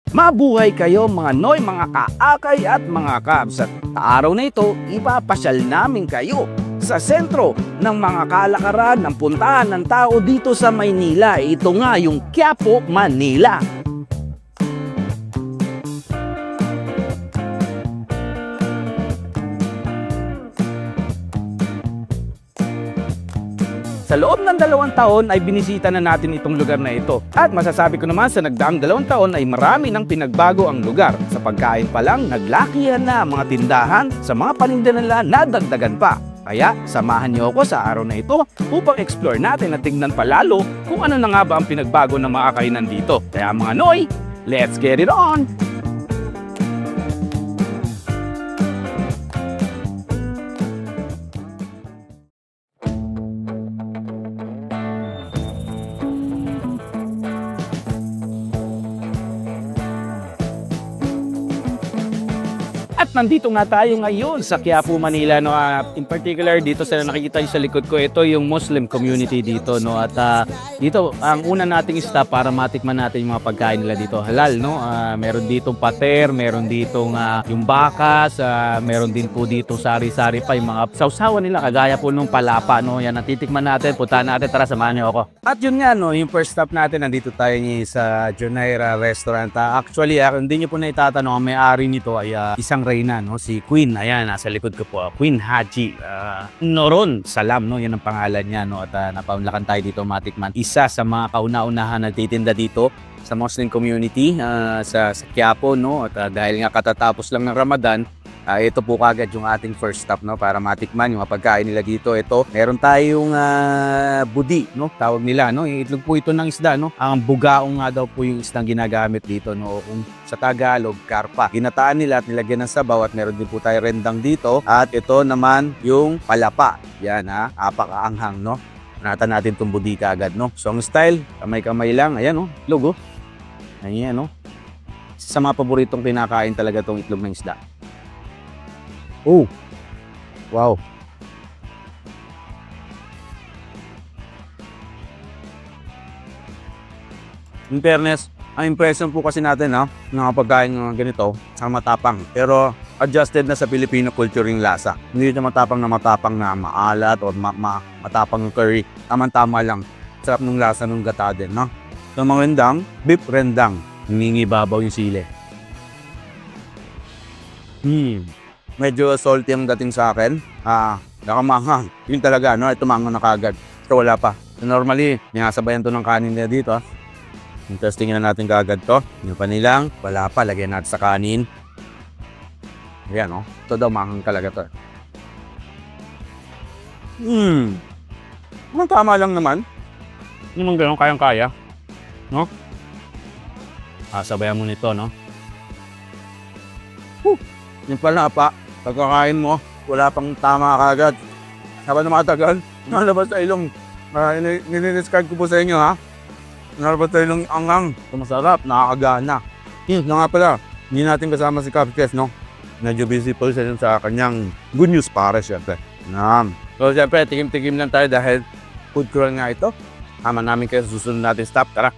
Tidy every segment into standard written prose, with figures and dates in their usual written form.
Mabuhay kayo mga Noy, mga kaakay at mga kabs. At sa araw na ito, ipapasyal namin kayo sa sentro ng mga kalakaran ng puntahan ng tao dito sa Maynila. Ito nga yung Quiapo, Manila. Sa loob ng 2 taon ay binisita na natin itong lugar na ito. At masasabi ko naman sa nagdaang 2 taon ay marami nang pinagbago ang lugar. Sa pagkain pa lang, naglakihan na ang mga tindahan, sa mga paninda nila nadagdagan pa. Kaya samahan niyo ako sa araw na ito upang explore natin at tingnan palalo kung ano na nga ba ang pinagbago ng mga kainan dito. Kaya mga Noy, let's get it on! At nandito nga tayo ngayon sa Quiapo, Manila, no. In particular dito sa nakikita niyo sa likod ko, ito yung Muslim community dito, no. At dito ang una nating stop para matikman natin yung mga pagkain nila dito. Halal, no. Meron ditong pater, meron ditong yung bakas, meron din po dito sari-sari pa yung mga sausawan nila kagaya po nung palapa, no. Yan ang titikman natin. Puntahan natin, tara samahan niyo ako. At yun nga, no, yung first stop natin, nandito tayo sa Junaira Restaurant. Actually, hindi niyo po na itatanong, ang may-ari nito ay isang reyna, no, si Queen. Ayan, nasa likod ko po, Queen Haji Noron Salam, no, yan ang pangalan niya, no. At napaunlakan tayo dito matikman. Isa sa mga kauna-unahan nagtitinda dito sa Muslim community sa Quiapo, no. At dahil nga katatapos lang ng Ramadan, ito po kagad yung ating first stop, no, para matikman yung pagkain nila dito. Ito, meron tayong budi, no, tawag nila, no. Itlog po ito ng isda, no. Ang bugaong nga daw po yung isdang ginagamit dito, no. Kung sa Tagalog, karpa. Ginataan nila at nilagyan ng sabaw at meron din po tayo rendang dito. At ito naman yung palapa. Yan, apakaanghang, no. Nata natin itong budi kaagad, no. Song style, kamay-kamay lang. Ayan, no, itlog, oh. Ayan, no. Isa sa mga paboritong kinakain talaga itong itlog ng isda. Oh, wow. In fairness, ang impression po kasi natin ng pagkain ng ganito, ang matapang. Pero adjusted na sa Filipino culture yung lasa. Hindi ito matapang na maalat o matapang ng curry. Tama-tama lang. Sarap ng lasa ng gata din, no? So, mga rendang, beef rendang. Nangingibabaw yung sili. Medyo salty ang dating sa akin. Nakamanghang. Yun talaga, no? Ito manghang na kagad. Ito wala pa. So, normally, ninasabayan to ng kanin nila dito. Testingin na natin kagad to. Yung panilang, wala pa. Lagyan natin sa kanin. Ayan, no? Ito daw, manghang talaga to. Tama lang naman. Hindi naman ganun kayang-kaya. No? Sabayan mo nito, no? Yung palapa, pagkakain mo, wala pang tama kagad. Habang na matagal, nalabas sa ilong. Niliniscard ko po sa inyo, nalabas sa ilong angang. Masarap, nakakagana. Na nga pala, hindi natin kasama si Capcess, no? Medyo busy po siya sa kanyang good news para syempre. So syempre, tikim-tikim lang tayo dahil food crawl nga ito. Tama namin kayo sa susunod natin stop. Tara!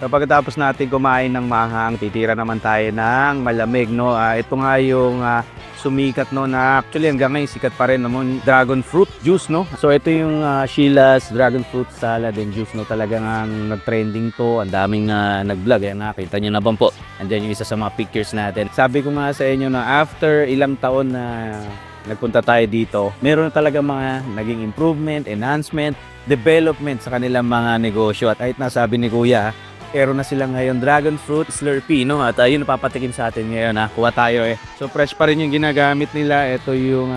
Pagkatapos natin kumain ng mahang, titira naman tayo ng malamig, no. Ito nga yung sumikat, no, na actually hanggang ngayon sikat pa rin naman, dragon fruit juice, no. So ito yung Sheila's dragon fruit salad and juice, no. Talagang nag-trending to, ang daming nag-vlog. Ayan, nakita nyo na ba po? Andiyan yung isa sa mga pictures natin. Sabi ko nga sa inyo na after ilang taon na nagpunta tayo dito, meron na talaga mga naging improvement, enhancement, development sa kanilang mga negosyo. At kahit nasabi ni Kuya, meron na sila ngayon dragon fruit slurpee, no? At yun napapatikim sa atin ngayon, kuha tayo So fresh pa rin yung ginagamit nila. Ito yung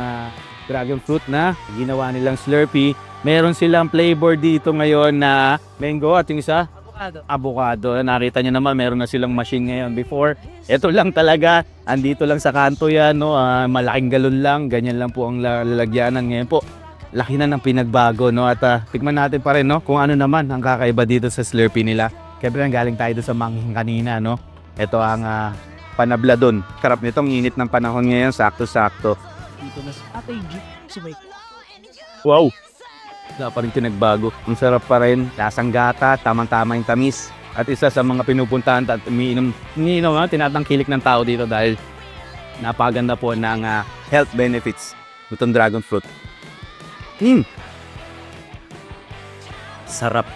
dragon fruit na ginawa nilang slurpee. Meron silang flavor dito ngayon na mango at yung isa, avocado. Nakita nyo naman, meron na silang machine ngayon. Before, ito lang talaga, andito lang sa kanto yan, no? Malaking galon lang, ganyan lang po ang lalagyanan. Ngayon po, laki na ng pinagbago, no? At tikman natin pa rin, no? Kung ano naman ang kakaiba dito sa Slurpee nila. Kaya galing tayo doon sa manghing kanina, no? Ito ang panabladon. Karap nitong init ng panahon ngayon, sakto-sakto. Dito na sa Atay Jeep, sumay. Wow! Wala pa rin pinagbago. Ang sarap pa rin. Lasang gata, tamang-tama yung tamis. At isa sa mga pinupuntahan at umiinom, tinatangkilik ng tao dito dahil napaganda po ng health benefits itong dragon fruit. Sarap.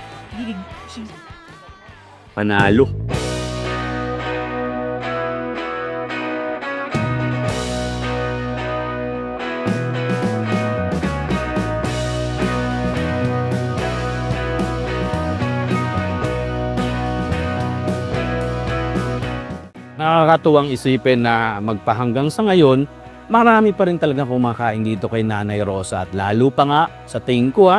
Panalo. Nakakatuwang isipin na magpahanggang sa ngayon, marami pa rin talaga kumakain dito kay Nanay Rosa at lalo pa nga sa tingin ko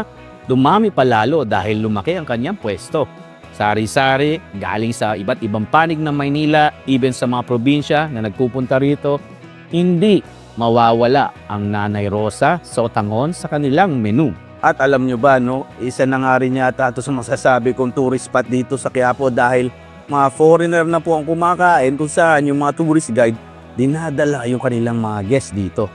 dumami pa lalo dahil lumaki ang kanyang pwesto. Sari-sari, galing sa iba't ibang panig ng Maynila, even sa mga probinsya na nagpupunta rito, hindi mawawala ang Nanay Rosa Sotanghon sa kanilang menu. At alam nyo ba, no, isa na nga rin yata ito sa masasabi kong tourist spot dito sa Quiapo dahil mga foreigner na po ang kumakain kung saan yung mga tourist guide dinadala yung kanilang mga guests dito.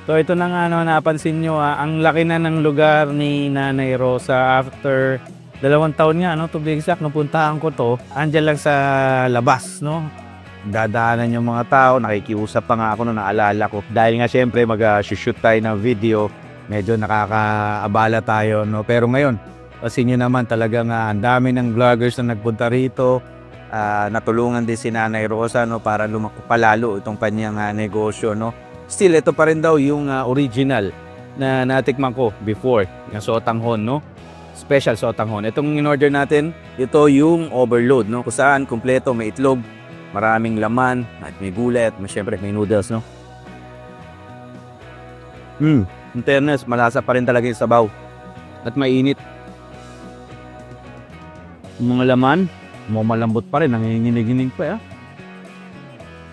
So ito na nga napansin nyo ang laki na ng lugar ni Nanay Rosa after 2 taon nga to be exact napuntahan ko to. Andyan lang sa labas dadaanan yung mga tao, nakikiusap pa nga ako naalala ko. Dahil nga syempre mag-shoot tayo ng video, medyo nakakaabala tayo pero ngayon kasi nyo naman talagang ang dami ng vloggers na nagpunta rito. Natulungan din si Nanay Rosa para lumaki palalo itong kanyang negosyo. Still, ito pa rin daw yung original na natikman ko before, yung Sotanghon. Special Sotanghon. Itong in-order natin, ito yung overload. Kung saan, kumpleto, may itlog, maraming laman, at may gulay, at syempre may noodles. In fairness, malasa pa rin talaga yung sabaw. At mainit. Yung mga laman, malambot pa rin, nanginginig-ginig pa.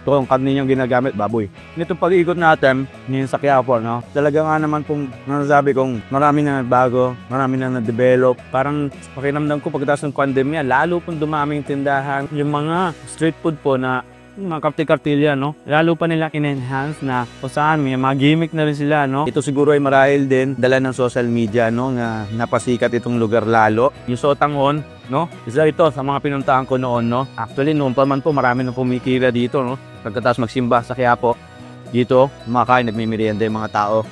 Ito ang karne niyang ginagamit, baboy. Nitong pag-ikot natin, ngayon sa Quiapo, talaga nga naman kung nasabi kong marami na nagbago, marami na na-develop. Parang pakiramdam ko pagkatapos ng pandemya, lalo pong dumaming tindahan. Yung mga street food po na mga kartilya, lalo pa nila in-enhance na kung saan may mga gimmick na rin sila. Ito siguro ay marahil din dala ng social media na napasikat itong lugar lalo. Yung Sotanghon, isa ito sa mga pinuntahan ko noon. Actually, noon pa man po marami na pumikira dito. Pagkatapos magsimba sa Quiapo, dito, kumakain, nagmimerienda yung mga tao.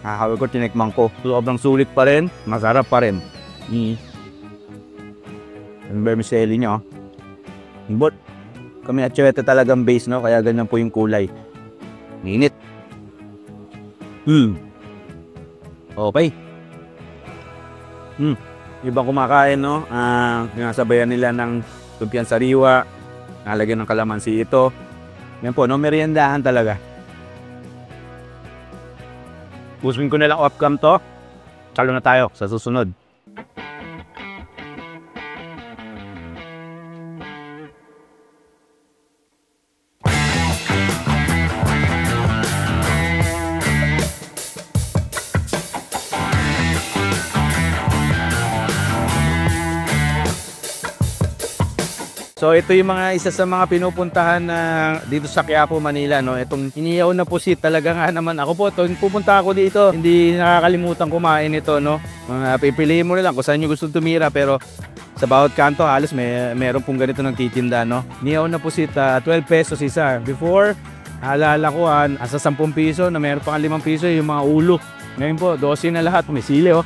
Nakakawag ko, tinikman ko. Sobrang sulit pa rin, masarap pa rin. Yung vermicelli nyo, but kami atsuete talagang base, kaya ganyan po yung kulay. Init. Okay. Ibang kumakain, sinasabayan nila ng lumpiang sariwa, nalagyan ng kalamansi ito. Yan po, meriendahan talaga. Pusuin ko na lang off-cam to. Salo na tayo sa susunod. So ito yung isa sa mga pinupuntahan na dito sa Quiapo, Manila. Itong inihaw na pusit talaga nga naman. Ako po, pupunta ako dito. Hindi nakakalimutan kumain ito. Pipiliin mo na lang kung saan nyo gusto tumira. Pero sa bawat kanto halos meron pong ganito ng titinda. Inihaw na pusit, 12 pesos isa. Before, alala ko asa 10 piso na meron pang 5 piso yung mga ulo. Ngayon po, 12 na lahat. May sili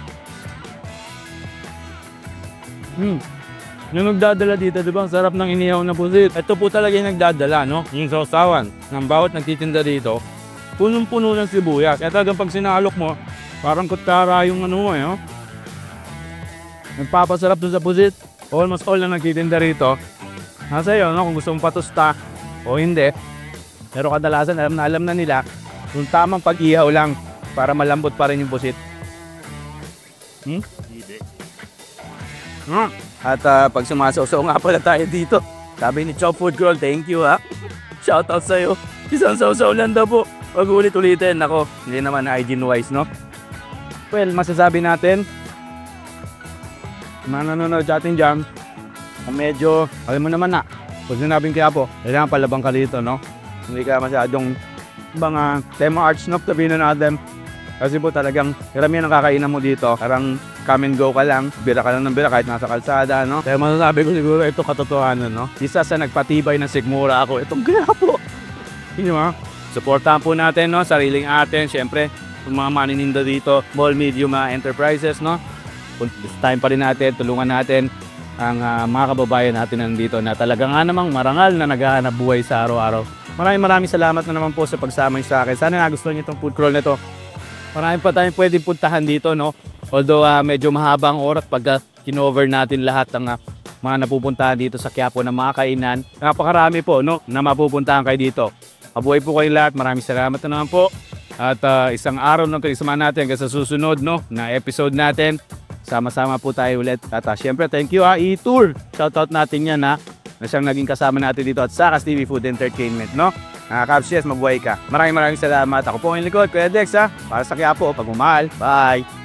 Yung nagdadala dito, di ba? Ang sarap ng inihaw na pusit. Ito po talaga yung nagdadala, Yung sausawan ng bawat nagtitinda dito, punong-puno ng sibuyas. Kaya talagang pag sinalok mo, parang kutsara yung nagpapasarap doon sa pusit. Almost all na nagtitinda rito. Nasa iyo, kung gusto mong patusta o hindi. Pero kadalasan, alam na nila, yung tamang pag-ihaw lang. para malambot pa rin yung busit. At pag sumasaw-saw nga pala tayo dito, sabi ni Chop Food Girl, thank you ha. Shoutout sa'yo. Isang saw-saw lang daw po. Wag ulit-ulitin. Ako, hindi naman hygiene wise, no? Well, masasabi natin, mga nanonood sa atin dyan, medyo, alam mo naman na, pag sinabing kaya po, kailangan palabang ka dito, no? Hindi ka masyadong mga tema arts, no? Sabihin na natin. Kasi po talagang, karamihan ang kakainan mo dito, parang come and go ka lang, bira ka lang ng bira kahit nasa kalsada, no? Kaya masasabi ko siguro ito katotohanan, no? Isa sa nagpatibay ng sigmura ako, itong kaya po. Hindi ba? Supportahan po natin, no? Sariling atin, syempre, yung mga manininda dito, small, medium enterprises, no? Time pa rin natin, tulungan natin ang mga kababayan natin nandito na talaga nga namang marangal na naghahanap buhay sa araw-araw. Maraming salamat na naman po sa pagsama niyo sa akin. Sana nagustuhan niyo itong food crawl na ito. Marami pa tayong pwedeng puntahan dito, no? Although medyo mahaba ang oras pag kinover natin lahat ng mga napupuntahan dito sa Quiapo na mga kainan. Napakarami po, no? Na mapupuntahan kayo dito. Mabuhay po kayong lahat. Maraming salamat na naman po. At isang araw ng kaisama natin hanggang sa susunod, no? Na episode natin. Sama-sama po tayo ulit. At syempre, thank you E-Tour. Shoutout natin yan na siyang naging kasama natin dito at Sakas TV Food Entertainment, no? Kabs, yes, mabuhay ka. Maraming salamat. Ako po ang likod, Kuya Dex, para sa Quiapo, pagmamahal. Bye!